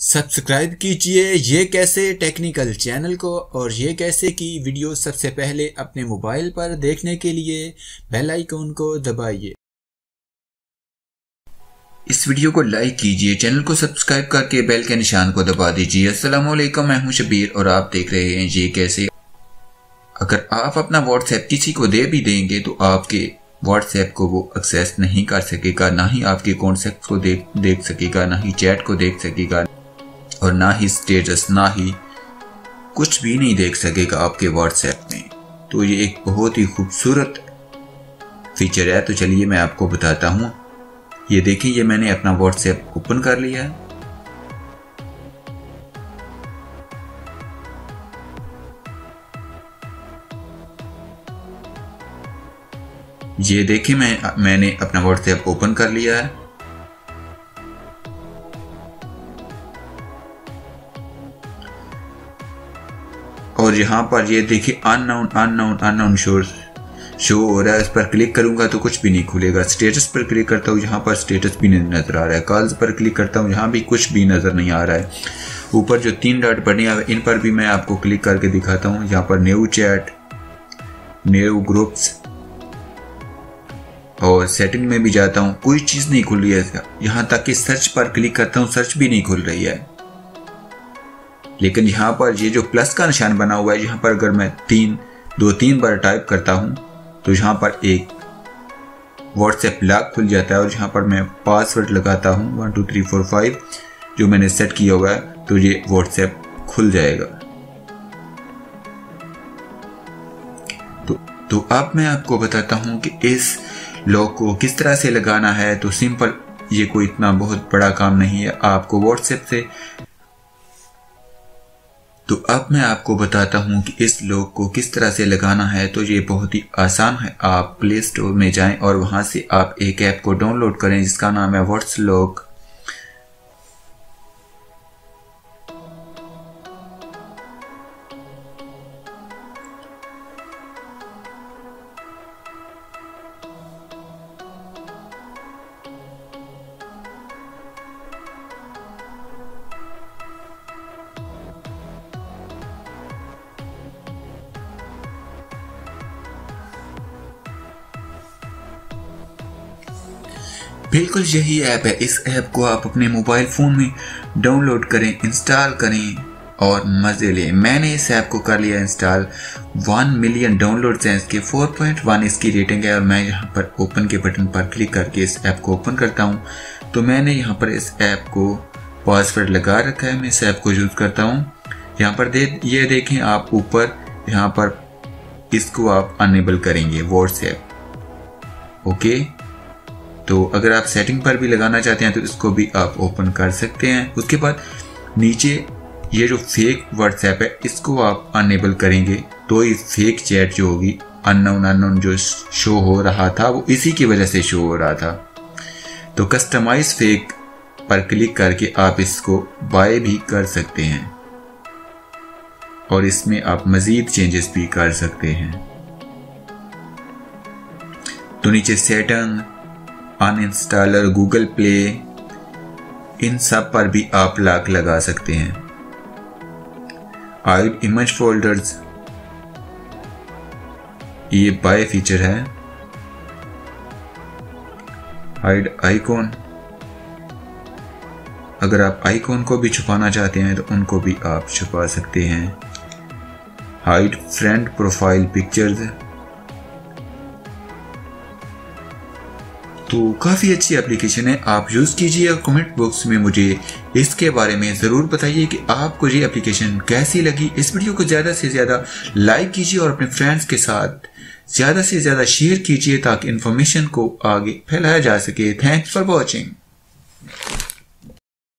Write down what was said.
Subscribe कीजिए ये कैसे टेक्निकल चैनल को और ये कैसे की वीडियो सबसे पहले अपने मोबाइल पर देखने के लिए बेल आइकन को दबाइए। इस वीडियो को लाइक कीजिए, चैनल को सब्सक्राइब करके बेल के निशान को दबा दीजिए। अस्सलाम वालेकुम, मैं हूं शबीर और आप देख रहे हैं ये कैसे। अगर आप अपना व्हाट्सएप किसी को दे भी देंगे तो आपके व्हाट्सएप को वो एक्सेस नहीं कर सकेगा, ना ही आपके कॉन्टेक्ट को देख सकेगा, ना ही चैट को देख सकेगा और ना ही स्टेटस, ना ही कुछ भी नहीं देख सकेगा आपके व्हाट्सएप में। तो ये एक बहुत ही खूबसूरत फीचर है। तो चलिए मैं आपको बताता हूँ। ये देखिए, ये मैंने अपना व्हाट्सएप ओपन कर लिया है। ये देखिए मैंने अपना व्हाट्सएप ओपन कर लिया है। और यहाँ पर ये देखिए अननोन शो हो रहा है। इस पर क्लिक करूंगा तो कुछ भी नहीं खुलेगा। स्टेटस पर क्लिक करता हूँ, यहाँ पर स्टेटस भी नहीं नजर आ रहा है। कॉल्स पर क्लिक करता हूँ, यहाँ भी कुछ भी नजर नहीं आ रहा है। ऊपर जो 3 डॉट बने हुए इन पर भी मैं आपको क्लिक करके दिखाता हूँ। यहाँ पर न्यू चैट, न्यू ग्रुप्स और सेटिंग में भी जाता हूँ, कोई चीज नहीं खुल रही है। यहाँ तक कि सर्च पर क्लिक करता हूँ, सर्च भी नहीं खुल रही है। लेकिन यहाँ पर ये जो प्लस का निशान बना हुआ है, यहाँ पर अगर मैं 2-3 बार टाइप करता हूँ तो यहाँ पर एक व्हाट्सएप लॉक खुल जाता है। और यहाँ पर मैं पासवर्ड लगाता हूँ 1 2 3 4 5 जो मैंने सेट किया हुआ है, तो ये व्हाट्सएप खुल जाएगा। तो अब मैं आपको बताता हूँ कि इस लॉक को किस तरह से लगाना है। तो सिंपल, ये कोई इतना बहुत बड़ा काम नहीं है। आपको व्हाट्सएप से तो अब मैं आपको बताता हूं कि इस लॉक को किस तरह से लगाना है। तो ये बहुत ही आसान है। आप प्ले स्टोर में जाएं और वहां से आप एक ऐप को डाउनलोड करें जिसका नाम है व्हाट्स लॉक। बिल्कुल यही ऐप है। इस ऐप को आप अपने मोबाइल फोन में डाउनलोड करें, इंस्टॉल करें और मजे लें। मैंने इस ऐप को कर लिया इंस्टॉल। 1 मिलियन डाउनलोड्स हैं इसके, 4.1 इसकी रेटिंग है। और मैं यहाँ पर ओपन के बटन पर क्लिक करके इस ऐप को ओपन करता हूँ। तो मैंने यहाँ पर इस ऐप को पासवर्ड लगा रखा है। मैं इस ऐप को यूज करता हूँ। यहाँ पर ये देखें आप ऊपर, यहाँ पर इसको आप अनेबल करेंगे व्हाट्सएप। ओके, तो अगर आप सेटिंग पर भी लगाना चाहते हैं तो इसको भी आप ओपन कर सकते हैं। उसके बाद नीचे ये जो फेक व्हाट्सएप है इसको आप अनेबल करेंगे तो ये फेक चैट जो होगी, अननोन जो शो हो रहा था वो इसी की वजह से शो हो रहा था। तो कस्टमाइज फेक पर क्लिक करके आप इसको बाय भी कर सकते हैं और इसमें आप मजीद चेंजेस भी कर सकते हैं। तो नीचे सेटिंग, अनइंस्टॉलर, गूगल प्ले, इन सब पर भी आप लॉक लगा सकते हैं। हाइड इमेज फोल्डर्स, ये बाय फीचर है। हाइड आइकॉन, अगर आप आइकॉन को भी छुपाना चाहते हैं तो उनको भी आप छुपा सकते हैं। हाइड फ्रेंड प्रोफाइल पिक्चर्स, तो काफ़ी अच्छी एप्लीकेशन है, आप यूज़ कीजिए। कमेंट बॉक्स में मुझे इसके बारे में ज़रूर बताइए कि आपको ये एप्लीकेशन कैसी लगी। इस वीडियो को ज़्यादा से ज़्यादा लाइक कीजिए और अपने फ्रेंड्स के साथ ज़्यादा से ज़्यादा शेयर कीजिए ताकि इन्फॉर्मेशन को आगे फैलाया जा सके। Thanks for watching.